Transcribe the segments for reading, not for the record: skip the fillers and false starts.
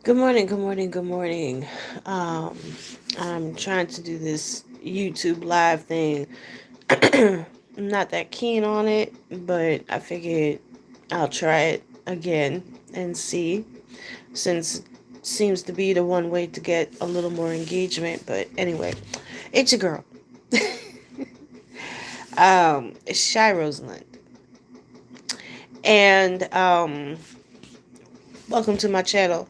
Good morning, good morning, good morning. Um, I'm trying to do this YouTube live thing. I'm not that keen on it, but I figured I'll try it again and see, since it seems to be the one way to get a little more engagement. But anyway, it's your girl. It's ShyRosalind. And welcome to my channel.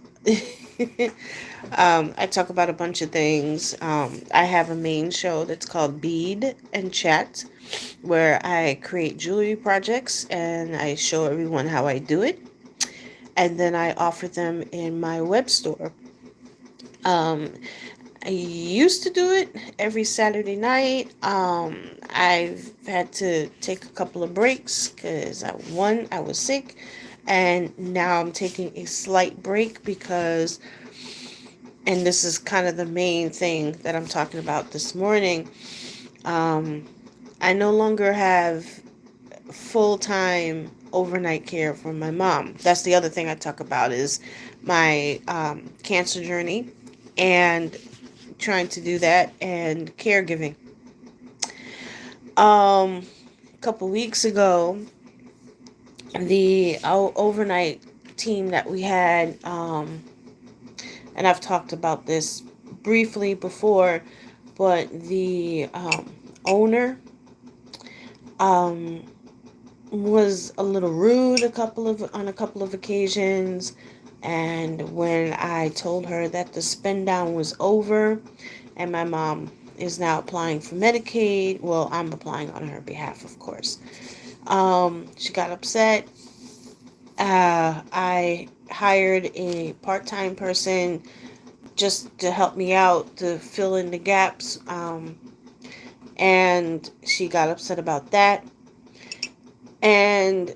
I talk about a bunch of things. I have a main show that's called Bead and Chat, where I create jewelry projects and I show everyone how I do it. And then I offer them in my web store. Um, I used to do it every Saturday night. I've had to take a couple of breaks because I was sick, and now I'm taking a slight break because, and this is kind of the main thing that I'm talking about this morning. Um, I no longer have full time overnight care for my mom. That's the other thing I talk about is my cancer journey and trying to do that and caregiving. A couple weeks ago, the overnight team that we had, and I've talked about this briefly before, but the owner um, was a little rude on a couple of occasions. And when I told her that the spin down was over and my mom is now applying for Medicaid, well, I'm applying on her behalf, of course. She got upset. I hired a part-time person just to help me out to fill in the gaps. And she got upset about that. And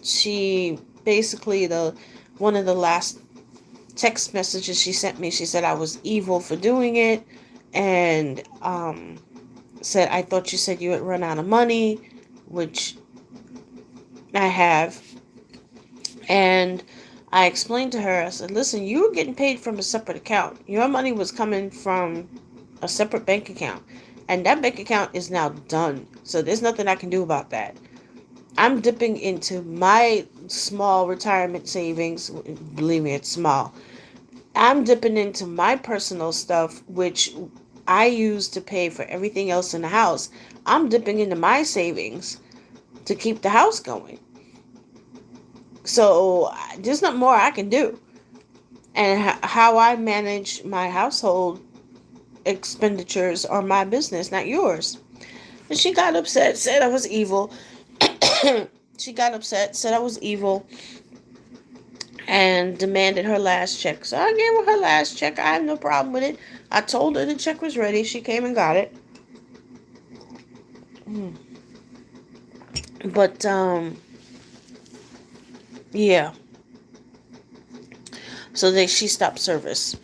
she basically, the one of the last text messages she sent me, she said I was evil for doing it, and said, I thought you said you had run out of money, which I have. And I explained to her, I said, listen, you were getting paid from a separate account. Your money was coming from a separate bank account, and that bank account is now done, so there's nothing I can do about that. I'm dipping into my small retirement savings. Believe me, it's small. I'm dipping into my personal stuff, which I use to pay for everything else in the house. I'm dipping into my savings to keep the house going. So there's not more I can do. And how I manage my household expenditures are my business, not yours. And she got upset, said I was evil. She got upset, said I was evil, and demanded her last check. So I gave her her last check. I have no problem with it. I told her the check was ready. She came and got it. But yeah. So she stopped service.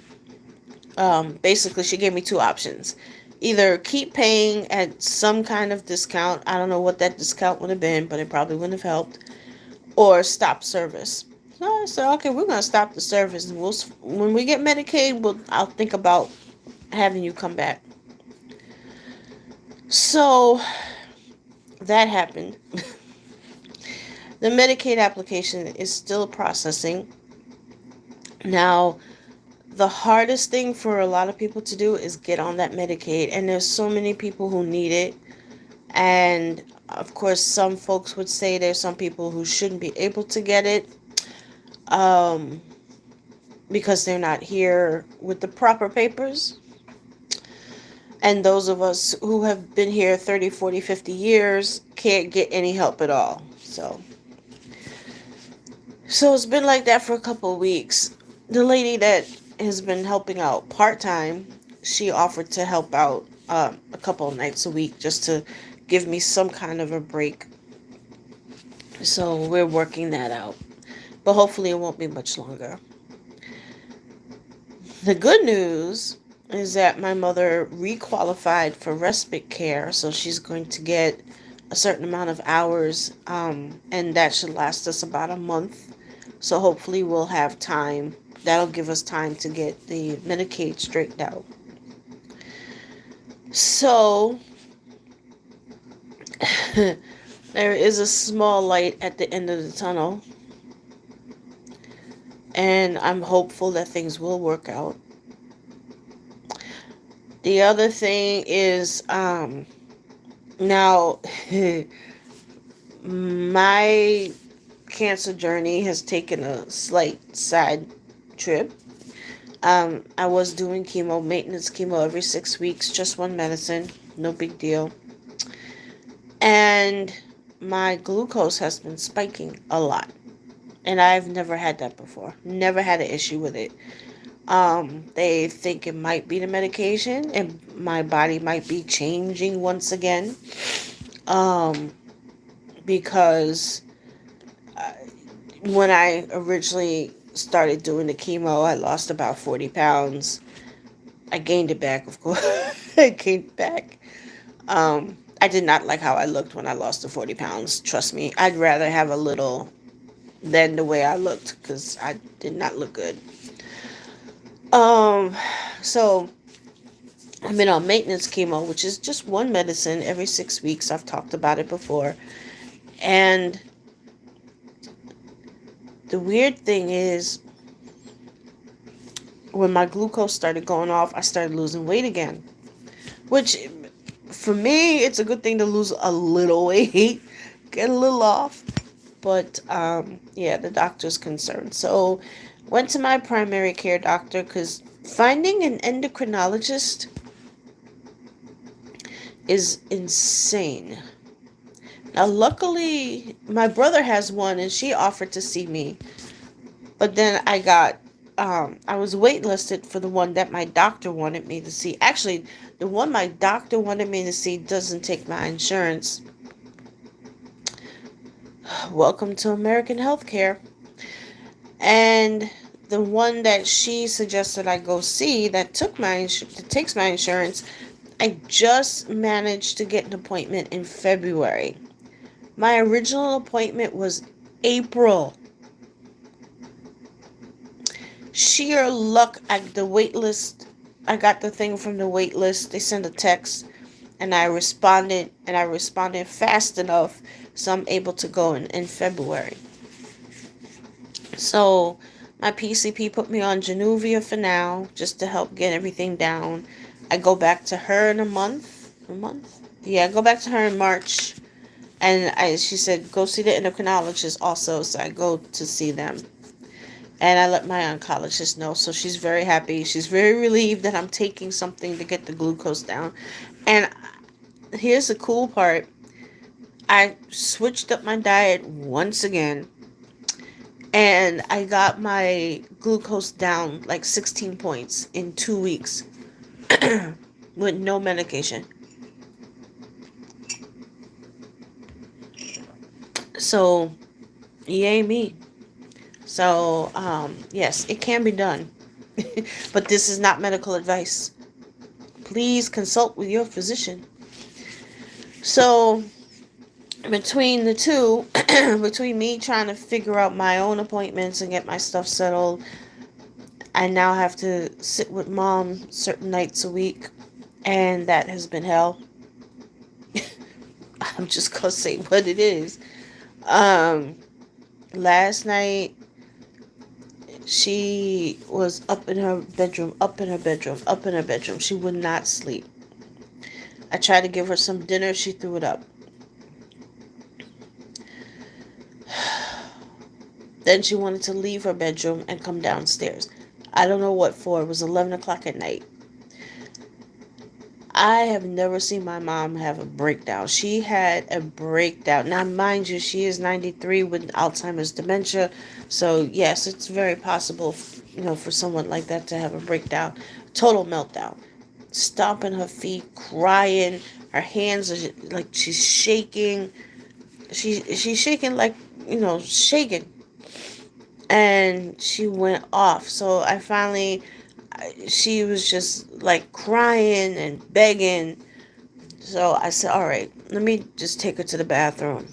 Basically, she gave me two options: either keep paying at some kind of discount. I don't know what that discount would have been, but it probably wouldn't have helped. Or stop service. So I said, okay, we're gonna stop the service, and when we get Medicaid, I'll think about having you come back. So that happened. The Medicaid application is still processing. Now, the hardest thing for a lot of people to do is get on that Medicaid, and there's so many people who need it. And of course, some folks would say there's some people who shouldn't be able to get it um, because they're not here with the proper papers. And those of us who have been here 30, 40, 50 years can't get any help at all. So it's been like that for a couple of weeks. The lady that has been helping out part-time, she offered to help out a couple of nights a week just to give me some kind of a break. So we're working that out. But hopefully it won't be much longer. The good news is that my mother requalified for respite care, so she's going to get a certain amount of hours, and that should last us about a month. So hopefully we'll have time. That'll give us time to get the Medicaid straightened out. So there is a small light at the end of the tunnel, and I'm hopeful that things will work out. The other thing is, now my cancer journey has taken a slight side trip. I was doing chemo, maintenance chemo every 6 weeks, just one medicine, no big deal. And my glucose has been spiking a lot. And I've never had that before. Never had an issue with it. They think it might be the medication and my body might be changing once again. Um, because when I originally started doing the chemo, I lost about 40 pounds. I gained it back, of course. I gained it back. I did not like how I looked when I lost the 40 pounds. Trust me, I'd rather have a little than the way I looked because I did not look good. Um, so I've been on maintenance chemo, which is just one medicine every 6 weeks. I've talked about it before. And the weird thing is, when my glucose started going off, I started losing weight again. Which, for me, it's a good thing to lose a little weight, get a little off. But, yeah, the doctor's concerned. So, went to my primary care doctor because finding an endocrinologist is insane. Now, luckily, my brother has one and she offered to see me. But then I was waitlisted for the one that my doctor wanted me to see. Actually, the one my doctor wanted me to see doesn't take my insurance. Welcome to American healthcare. And the one that she suggested I go see that takes my insurance, I just managed to get an appointment in February. My original appointment was April. Sheer luck at the wait list. I got the thing from the wait list. They sent a text and I responded fast enough so I'm able to go in February. So my PCP put me on Januvia for now just to help get everything down. I go back to her in a month. A month? Yeah, I go back to her in March. And she said, go see the endocrinologist also. So I go to see them. And I let my oncologist know. So she's very happy. She's very relieved that I'm taking something to get the glucose down. And here's the cool part. I switched up my diet once again. And I got my glucose down like 16 points in 2 weeks with no medication. So, yay me. So, yes, it can be done. But this is not medical advice. Please consult with your physician. So, between the two, between me trying to figure out my own appointments and get my stuff settled, I now have to sit with mom certain nights a week, and that has been hell. I'm just gonna say what it is. Um, Last night she was up in her bedroom, up in her bedroom, up in her bedroom. She would not sleep. I tried to give her some dinner. She threw it up. Then she wanted to leave her bedroom and come downstairs. I don't know what for. It was 11 o'clock at night. I have never seen my mom have a breakdown. She had a breakdown. Now, mind you, she is 93 with Alzheimer's dementia. So, yes, it's very possible, for someone like that to have a breakdown. Total meltdown. Stomping her feet, crying. Her hands are like she's shaking. She's shaking like, shaking. And she went off. So she was just like crying and begging. So I said, all right, let me just take her to the bathroom.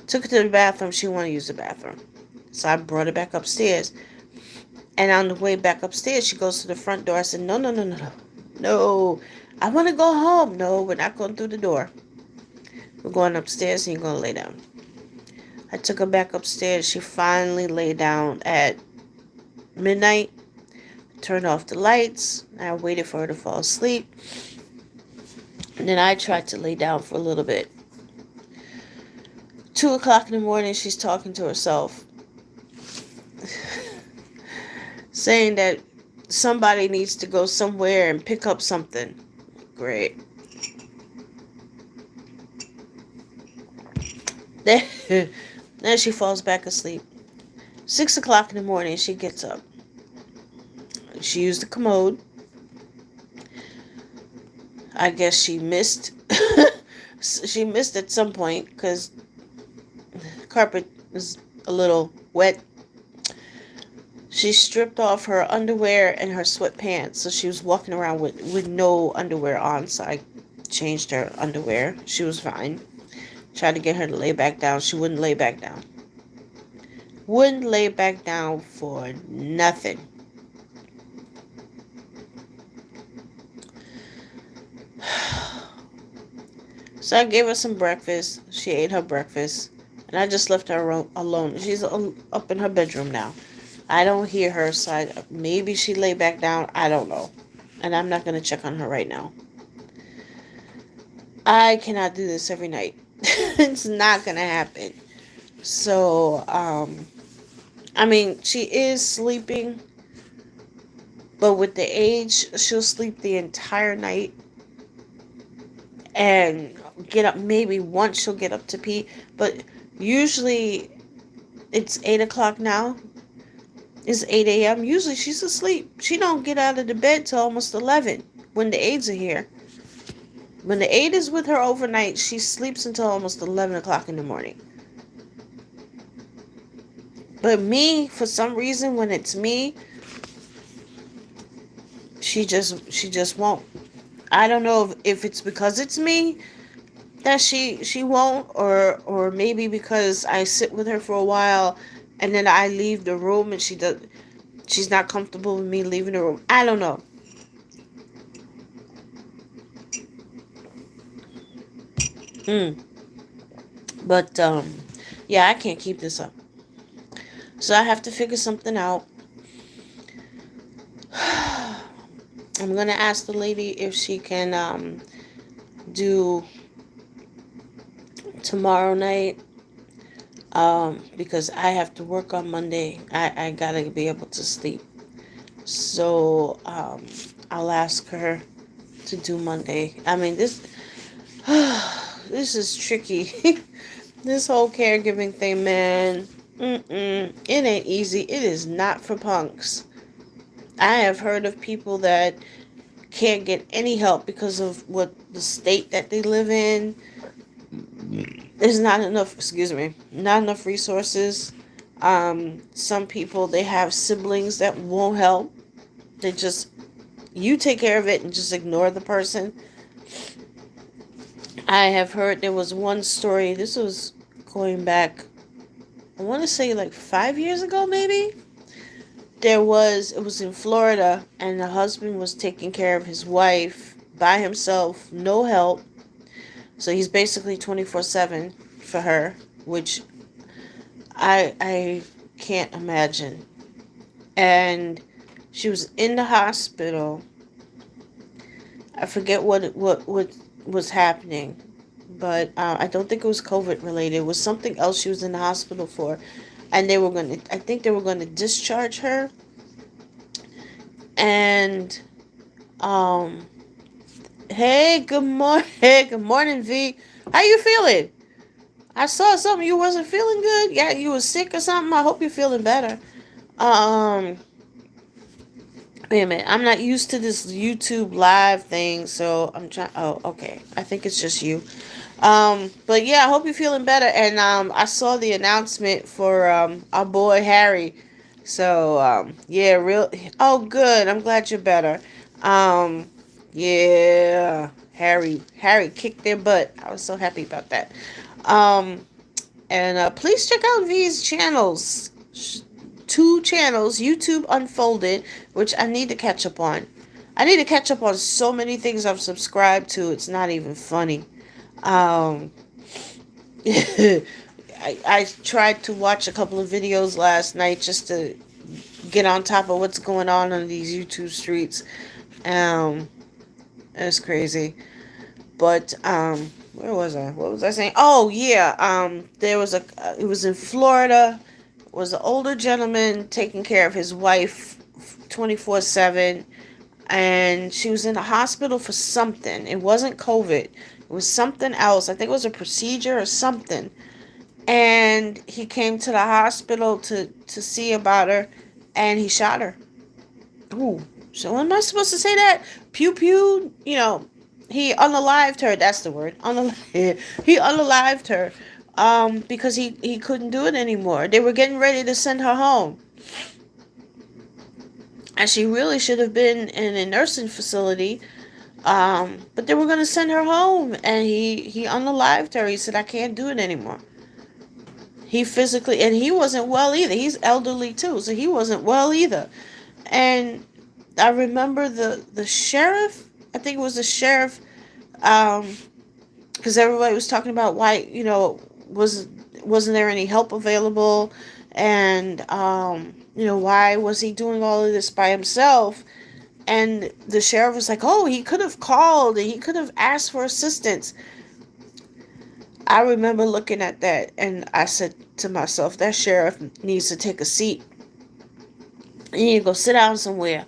Took her to the bathroom. She wanted to use the bathroom. So I brought her back upstairs. And on the way back upstairs, she goes to the front door. I said, no, no, no, no, no. No, I want to go home. No, we're not going through the door. We're going upstairs and you're going to lay down. I took her back upstairs. She finally lay down at midnight, turned off the lights. I waited for her to fall asleep. And then I tried to lay down for a little bit. 2 o'clock in the morning, she's talking to herself, saying that somebody needs to go somewhere and pick up something. Great. Then, then she falls back asleep. 6 o'clock in the morning, she gets up. She used the commode. I guess she missed. She missed at some point because the carpet was a little wet. She stripped off her underwear and her sweatpants, so she was walking around with no underwear on. So I changed her underwear. She was fine. Tried to get her to lay back down. She wouldn't lay back down. Wouldn't lay back down for nothing. So I gave her some breakfast. She ate her breakfast. And I just left her alone. She's up in her bedroom now. I don't hear her, so maybe she lay back down. I don't know. And I'm not going to check on her right now. I cannot do this every night. It's not going to happen. So, I mean, she is sleeping. But with the age, she'll sleep the entire night. And get up, maybe once she'll get up to pee. But usually, it's 8 o'clock now. It's 8 a.m. Usually she's asleep. She don't get out of the bed till almost 11 when the aides are here. When the aide is with her overnight, she sleeps until almost 11 o'clock in the morning. But me, for some reason, when it's me, she just won't. I don't know if it's because it's me that she won't, or maybe because I sit with her for a while and then I leave the room and she's not comfortable with me leaving the room. I don't know. Mm. But yeah, I can't keep this up. So I have to figure something out. I'm gonna ask the lady if she can do tomorrow night, because I have to work on Monday. I gotta be able to sleep. So I'll ask her to do Monday. I mean, this is tricky. This whole caregiving thing, man. It ain't easy. It is not for punks. I have heard of people that can't get any help because of what the state that they live in. There's not enough, excuse me, not enough resources. Some people, they have siblings that won't help. They just, you take care of it and just ignore the person. I have heard there was one story, this was going back, I want to say like 5 years ago, maybe. It was in Florida, and the husband was taking care of his wife by himself, no help. So he's basically 24/7 for her, which I can't imagine. And she was in the hospital. I forget what was happening, but I don't think it was COVID related. It was something else she was in the hospital for, and I think they were going to discharge her. And um, hey, good morning, hey, good morning, V. How you feeling? I saw something, you wasn't feeling good. Yeah, you was sick or something. I hope you're feeling better. Um, Wait a minute. I'm not used to this YouTube live thing, so I'm trying. Oh, okay. I think it's just you. But yeah, I hope you're feeling better. And I saw the announcement for our boy Harry. So yeah, real. Oh, good. I'm glad you're better. Um, yeah, Harry kicked their butt. I was so happy about that. Um, and please check out V's channels. two channels. YouTube Unfolded, which I need to catch up on. I need to catch up on so many things I've subscribed to. It's not even funny. Um, I tried to watch a couple of videos last night just to get on top of what's going on these YouTube streets. Um, it's crazy. But where was I? What was I saying? Oh yeah. There was a. It was in Florida. It was an older gentleman taking care of his wife 24/7, and she was in the hospital for something. It wasn't COVID. It was something else. I think it was a procedure or something. And he came to the hospital to see about her, and he shot her. Ooh. So am I supposed to say that? Pew pew. He unalived her. That's the word. He unalived her. Because he couldn't do it anymore. They were getting ready to send her home, and she really should have been in a nursing facility. But they were gonna send her home, and he unalived her. He said, "I can't do it anymore." He physically, and he wasn't well either. He's elderly too, so he wasn't well either. And I remember the sheriff. I think it was the sheriff. Because everybody was talking about why wasn't there any help available, and why was he doing all of this by himself? And the sheriff was like, "Oh, he could have called and he could have asked for assistance." I remember looking at that, and I said to myself, "That sheriff needs to take a seat. You need to go sit down somewhere."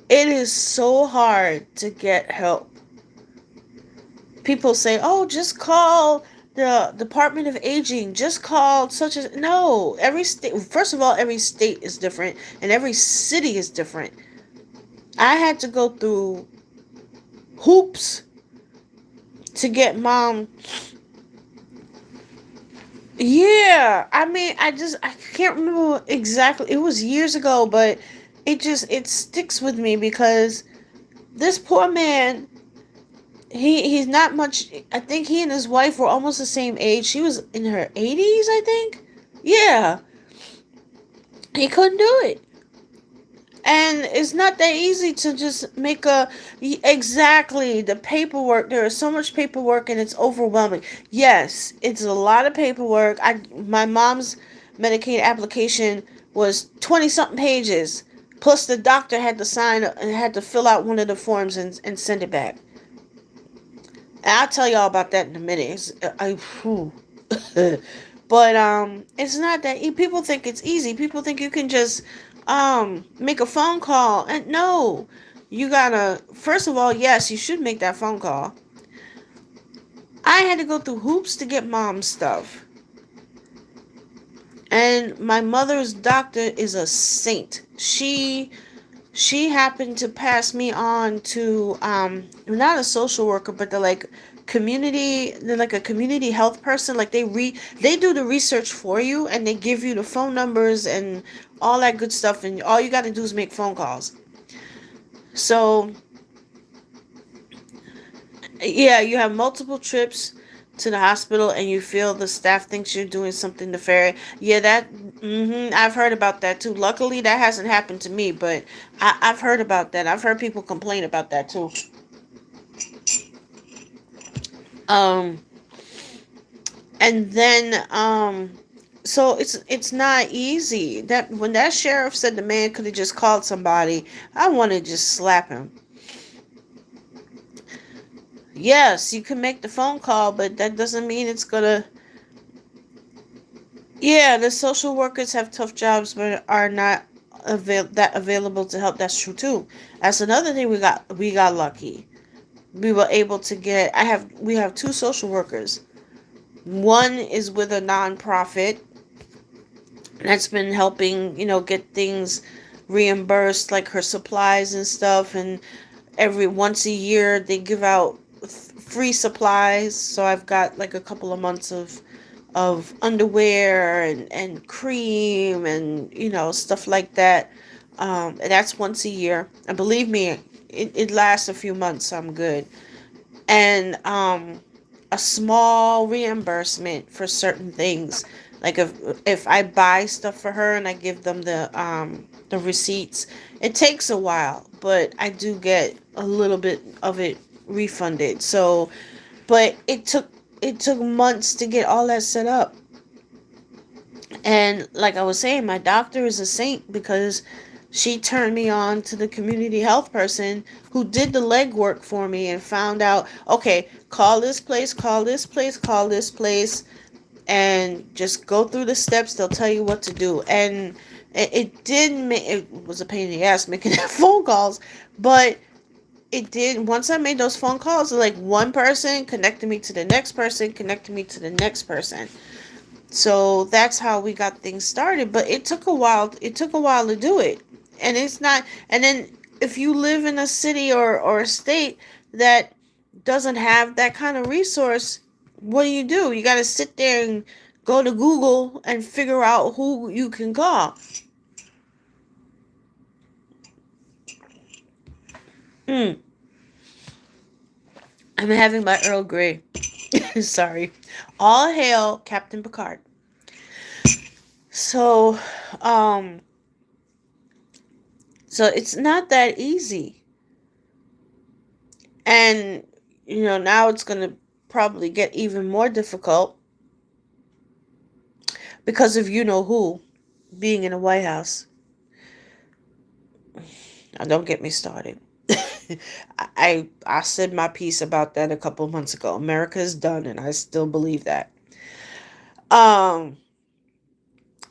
It is so hard to get help. People say, "Oh, just call the Department of Aging. Just call such as..." No, every state. First of all, every state is different, and every city is different. I had to go through hoops to get mom. Yeah, I mean, I can't remember exactly. It was years ago, but it sticks with me because this poor man, he's not much. I think he and his wife were almost the same age. She was in her 80s, I think. Yeah, he couldn't do it. And it's not that easy to just make a... Exactly, the paperwork. There is so much paperwork, and it's overwhelming. Yes, it's a lot of paperwork. My mom's Medicaid application was 20 something pages. Plus the doctor had to sign and had to fill out one of the forms and send it back. And I'll tell y'all about that in a minute. But it's not that people think it's easy. People think you can just make a phone call, and no, you gotta... First of all, yes, you should make that phone call. I had to go through hoops to get mom's stuff, and my mother's doctor is a saint. She happened to pass me on to not a social worker, but they're like a community health person. Like they do the research for you, and they give you the phone numbers and all that good stuff, and all you got to do is make phone calls. So yeah, you have multiple trips to the hospital, and you feel the staff thinks you're doing something nefarious. Yeah, I've heard about that too. Luckily, that hasn't happened to me, but I've heard about that. I've heard people complain about that too. Um, and then so it's not easy. That when that sheriff said the man could have just called somebody, I want to just slap him. Yes, you can make the phone call, but that doesn't mean it's gonna... Yeah, the social workers have tough jobs, but are not available to help. That's true too. That's another thing. We got lucky. We were able to get... We have two social workers. One is with a nonprofit that's been helping, get things reimbursed, like her supplies and stuff. And every once a year they give out free supplies. So I've got like a couple of months of underwear and cream and stuff like that. And that's once a year. And believe me, it lasts a few months, so I'm good. And a small reimbursement for certain things. Like if I buy stuff for her and I give them the receipts, it takes a while, but I do get a little bit of it refunded. So, but it took months to get all that set up. And like I was saying, my doctor is a saint because she turned me on to the community health person who did the legwork for me and found out, okay, call this place, call this place, call this place, and just go through the steps. They'll tell you what to do. And it did make it was a pain in the ass making phone calls, but it did. Once I made those phone calls, like one person connected me to the next person, connected me to the next person. So that's how we got things started. But it took a while. It took a while to do it, and it's not. And then if you live in a city or a state that doesn't have that kind of resource, what do? You got to sit there and go to Google and figure out who you can call. Mm, I'm having my Earl Grey. Sorry. All hail Captain Picard. So, um, so it's not that easy. And, now it's going to probably get even more difficult because of who being in the White House. Now, don't get me started. I said my piece about that a couple months ago. America is done, and I still believe that. Um,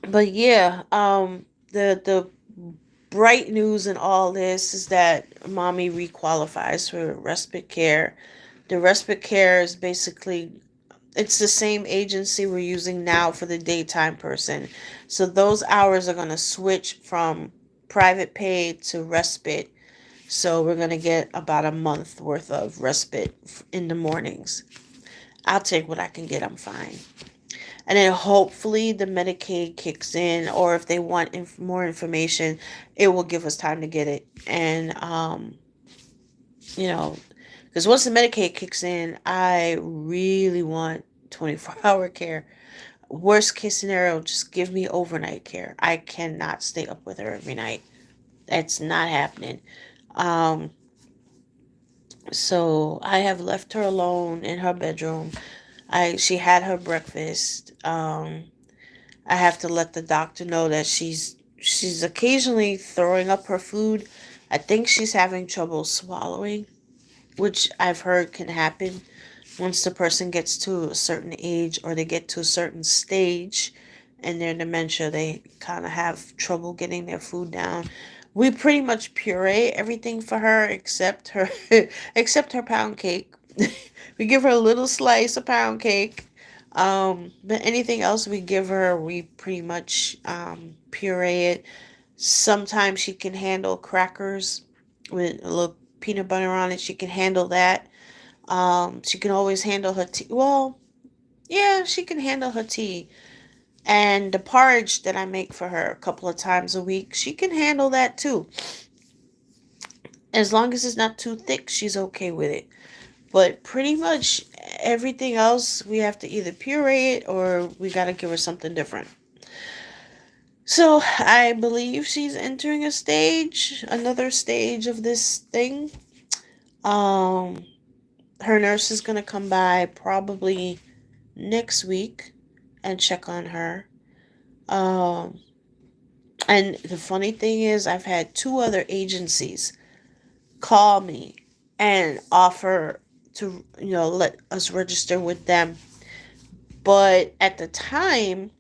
but yeah, the bright news in all this is that mommy requalifies for respite care. The respite care is basically it's the same agency we're using now for the daytime person. So those hours are going to switch from private pay to respite. So we're going to get about a month worth of respite in the mornings. I'll take what I can get. I'm fine. And then hopefully the Medicaid kicks in, or if they want more information, it will give us time to get it. And, you know, because once the Medicaid kicks in, I really want 24-hour care. Worst case scenario, just give me overnight care. I cannot stay up with her every night. That's not happening. Um, so I have left her alone in her bedroom. She had her breakfast. I have to let the doctor know that she's occasionally throwing up her food. I think she's having trouble swallowing, which I've heard can happen once the person gets to a certain age or they get to a certain stage in their dementia. They kind of have trouble getting their food down. We pretty much puree everything for her except her except her pound cake. We give her a little slice of pound cake. But anything else we give her, we pretty much puree it. Sometimes she can handle crackers with a little peanut butter on it. She can handle that. She can always handle her tea. Well, yeah, she can handle her tea. And the porridge that I make for her a couple of times a week, she can handle that too. As long as it's not too thick, she's okay with it. But pretty much everything else, we have to either puree it or we got to give her something different. So I believe she's entering another stage of this thing. Um, Her nurse is going to come by probably next week and check on her. Um, and the funny thing is, I've had two other agencies call me and offer to, let us register with them. But at the time,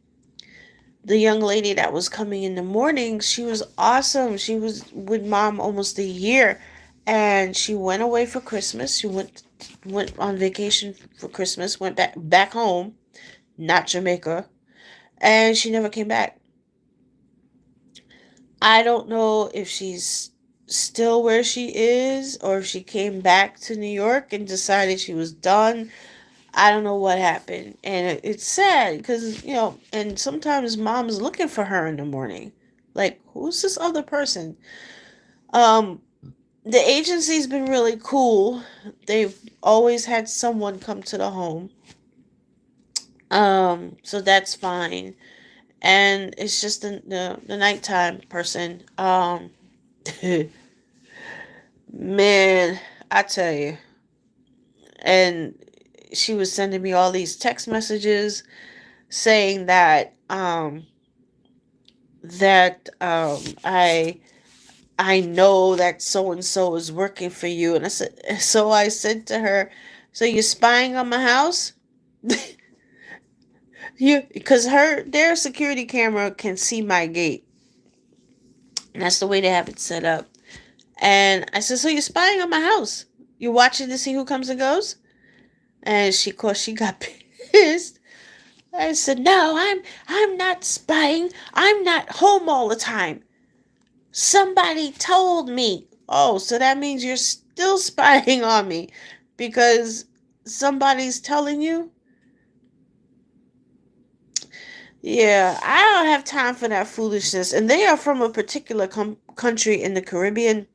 the young lady that was coming in the morning, she was awesome. She was with mom almost a year, and she went away for Christmas. She went on vacation for Christmas, went back home, not Jamaica, and she never came back. I don't know if she's still where she is or if she came back to New York and decided she was done. I don't know what happened. And it's sad because, and sometimes mom's looking for her in the morning. Like, who's this other person? Um, the agency's been really cool. They've always had someone come to the home. So that's fine. And it's just the nighttime person. Man, I tell you. And she was sending me all these text messages saying that I know that so and so is working for you. And I said to her, so you're spying on my house? You, because their security camera can see my gate. And that's the way they have it set up. And I said, so you're spying on my house? You're watching to see who comes and goes? And of course, she got pissed. I said, no, I'm not spying. I'm not home all the time. Somebody told me. Oh, so that means you're still spying on me because somebody's telling you? Yeah, I don't have time for that foolishness. And they are from a particular country in the Caribbean.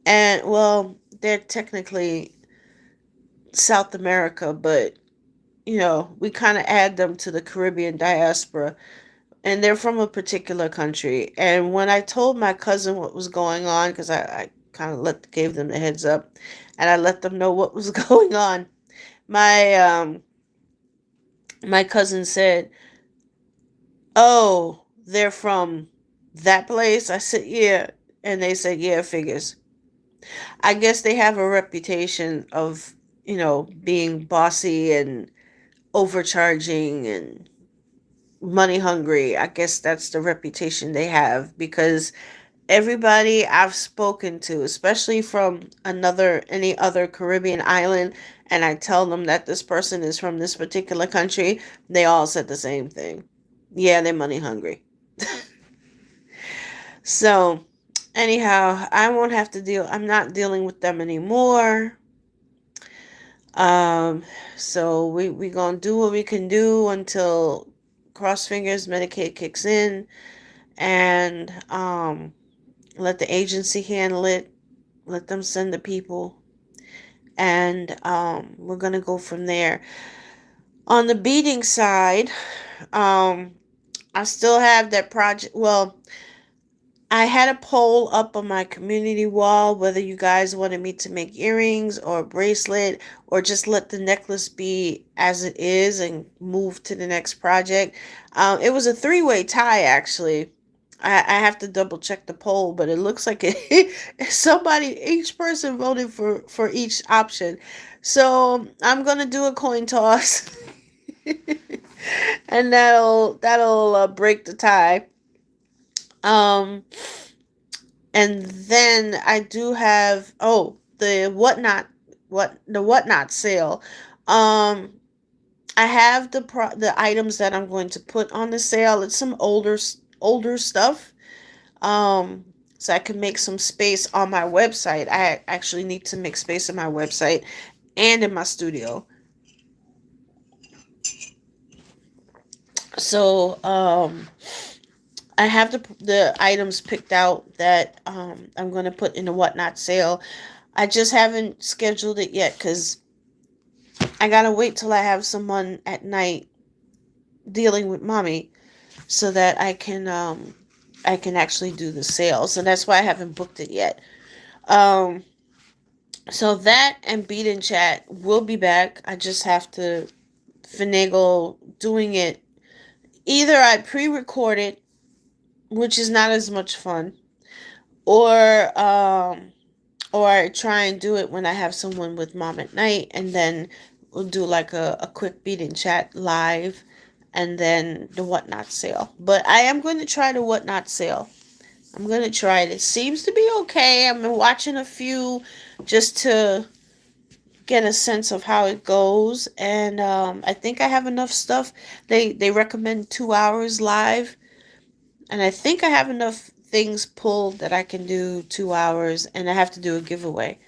And, well, they're technically South America, but, we kind of add them to the Caribbean diaspora. And they're from a particular country. And when I told my cousin what was going on, because I kind of gave them the heads up, and I let them know what was going on, my my cousin said, "Oh, they're from that place." I said, "Yeah," and they said, "Yeah, figures." I guess they have a reputation of being bossy and overcharging and money hungry. I guess that's the reputation they have because everybody I've spoken to, especially from any other Caribbean island, and I tell them that this person is from this particular country, they all said the same thing. Yeah, they're money hungry. So, anyhow, I won't have to deal. I'm not dealing with them anymore. Um, so we gonna do what we can do until cross fingers Medicaid kicks in, and let the agency handle it. Let them send the people, and we're gonna go from there. On the beading side, um, I still have that project. Well, I had a poll up on my community wall whether you guys wanted me to make earrings or a bracelet or just let the necklace be as it is and move to the next project. It was a three-way tie, actually. I have to double check the poll, but it looks like each person voted for each option. So I'm gonna do a coin toss, and that'll break the tie. Um, and then I do have the whatnot sale. Um, I have the items that I'm going to put on the sale. It's some older stuff. Um, so I can make some space on my website. I actually need to make space on my website and in my studio. So I have the items picked out that I'm going to put in the whatnot sale. I just haven't scheduled it yet because I gotta wait till I have someone at night dealing with mommy so that I can actually do the sale. So that's why I haven't booked it yet. Um, so that and Beat and Chat will be back. I just have to finagle doing it. Either I pre-record it, which is not as much fun, or or I try and do it when I have someone with mom at night, and then we'll do like a quick Beat and Chat live, and then the whatnot sale. But I am going to try the whatnot sale. I'm going to try it. It seems to be okay. I've been watching a few just to get a sense of how it goes, and I think I have enough stuff. They recommend 2 hours live, and I think I have enough things pulled that I can do 2 hours, and I have to do a giveaway.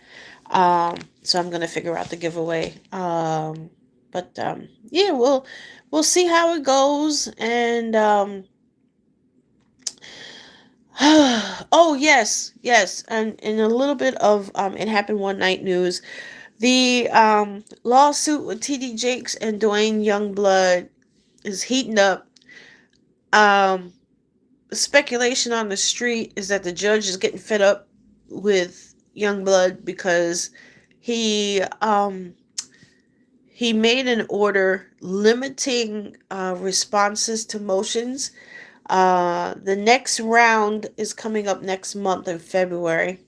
So I'm gonna figure out the giveaway. But yeah, we'll see how it goes. And oh yes, yes, and in a little bit of it happened one night news. The lawsuit with TD Jakes and Dwayne Youngblood is heating up. Um, Speculation on the street is that the judge is getting fed up with Youngblood because he um, he made an order limiting responses to motions. The next round is coming up next month in February.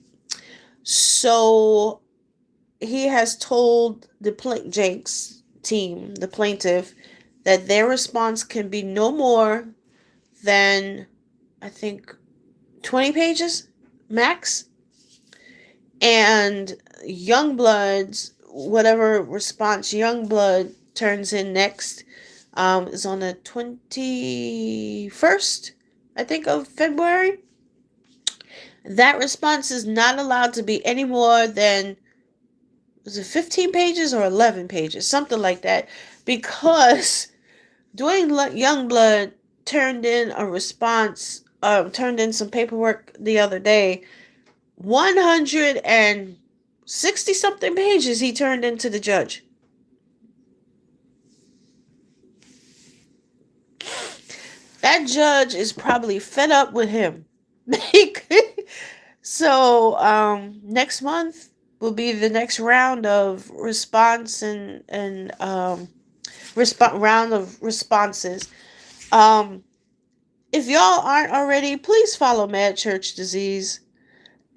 So he has told the Jake's team, the plaintiff, that their response can be no more than, I think, 20 pages max. And Youngblood's, whatever response Youngblood turns in next, is on the 21st, I think, of February. That response is not allowed to be any more than, was it 15 pages or 11 pages? Something like that. Because Dwayne Youngblood turned in a response, turned in some paperwork the other day. 160 something pages he turned into the judge. That judge is probably fed up with him. So, next month will be the next round of response and round of responses. Um, if y'all aren't already, please follow Mad Church Disease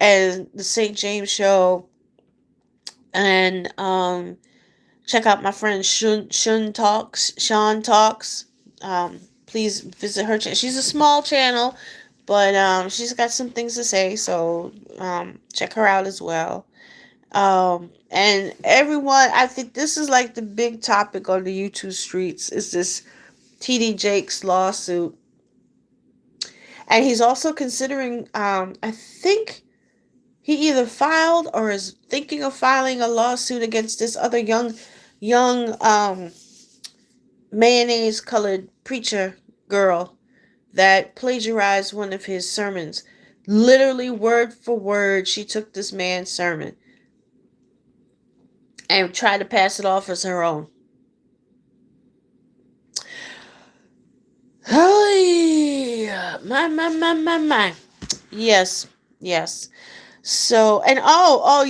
and the St. James Show, and check out my friend Shun Talks, Sean Talks. Please visit her channel. She's a small channel, but she's got some things to say, so check her out as well. And everyone, I think this is like the big topic on the YouTube streets is this TD Jakes lawsuit. And he's also considering, I think he either filed or is thinking of filing a lawsuit against this other young, mayonnaise colored preacher girl that plagiarized one of his sermons. Literally, word for word, she took this man's sermon and tried to pass it off as her own. Oh, my. Yes, yes. So, and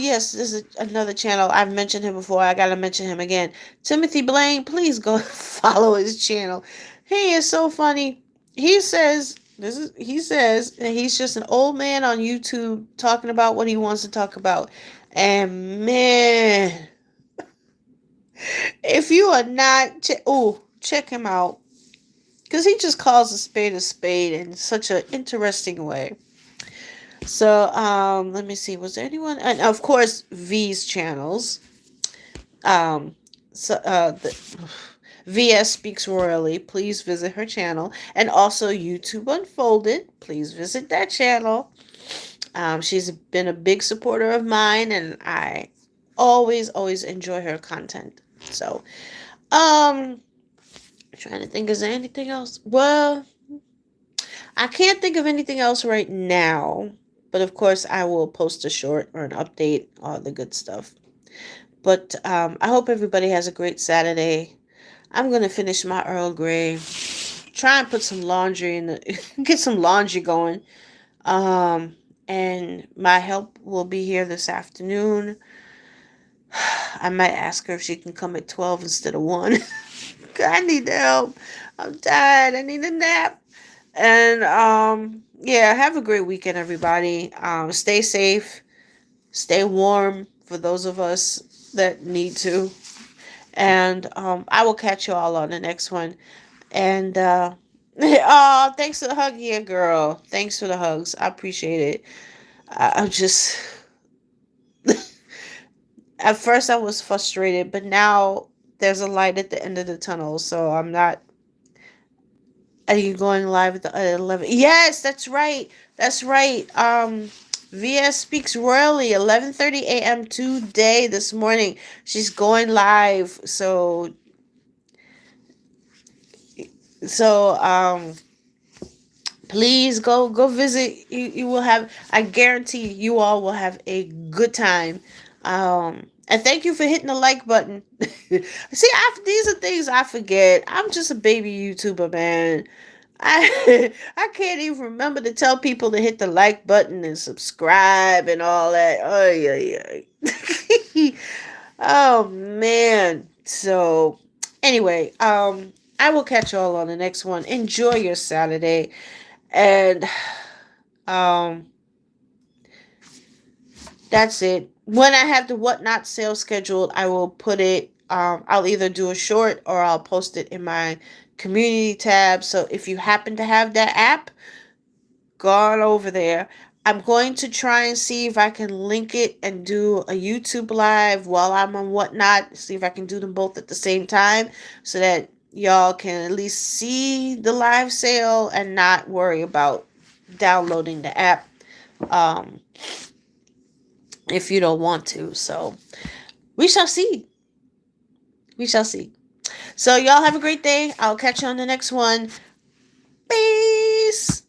yes, this is another channel. I've mentioned him before. I gotta mention him again. Timothy Blaine, please go follow his channel. He is so funny. He says that he's just an old man on YouTube talking about what he wants to talk about. And man, if you are not, check him out. Because he just calls a spade in such an interesting way. So, let me see. Was there anyone? And of course, V's channels. Um, the VS Speaks Royally. Please visit her channel. And also YouTube Unfolded. Please visit that channel. She's been a big supporter of mine, and I always enjoy her content. So, trying to think, is there anything else? Well, I can't think of anything else right now. But of course, I will post a short or an update, all the good stuff. But I hope everybody has a great Saturday. I'm going to finish my Earl Grey. Try and put some laundry in the, get some laundry going. And my help will be here this afternoon. I might ask her if she can come at 12 instead of 1. I need the help. I'm tired. I need a nap. And yeah, have a great weekend, everybody. Stay safe, stay warm for those of us that need to. And I will catch you all on the next one. And oh, thanks for the hug, yeah, girl. Thanks for the hugs. I appreciate it. I'm just at first I was frustrated, but now there's a light at the end of the tunnel, so I'm not. Are you going live at the 11? Yes, that's right. That's right. VS Speaks Royally, 11:30 a.m. today, this morning. She's going live. So please go visit. You will have, I guarantee you all will have a good time. And thank you for hitting the like button. See, these are things I forget. I'm just a baby YouTuber, man. I can't even remember to tell people to hit the like button and subscribe and all that. Oh yeah, yeah. Oh man. So anyway, I will catch y'all on the next one. Enjoy your Saturday. And um that's it. When I have the whatnot sale scheduled, I will put it. I'll either do a short or I'll post it in my community tab. So if you happen to have that app, go on over there. I'm going to try and see if I can link it and do a YouTube live while I'm on whatnot. See if I can do them both at the same time so that y'all can at least see the live sale and not worry about downloading the app. Um, if you don't want to. So we shall see. We shall see. So y'all have a great day. I'll catch you on the next one. Peace.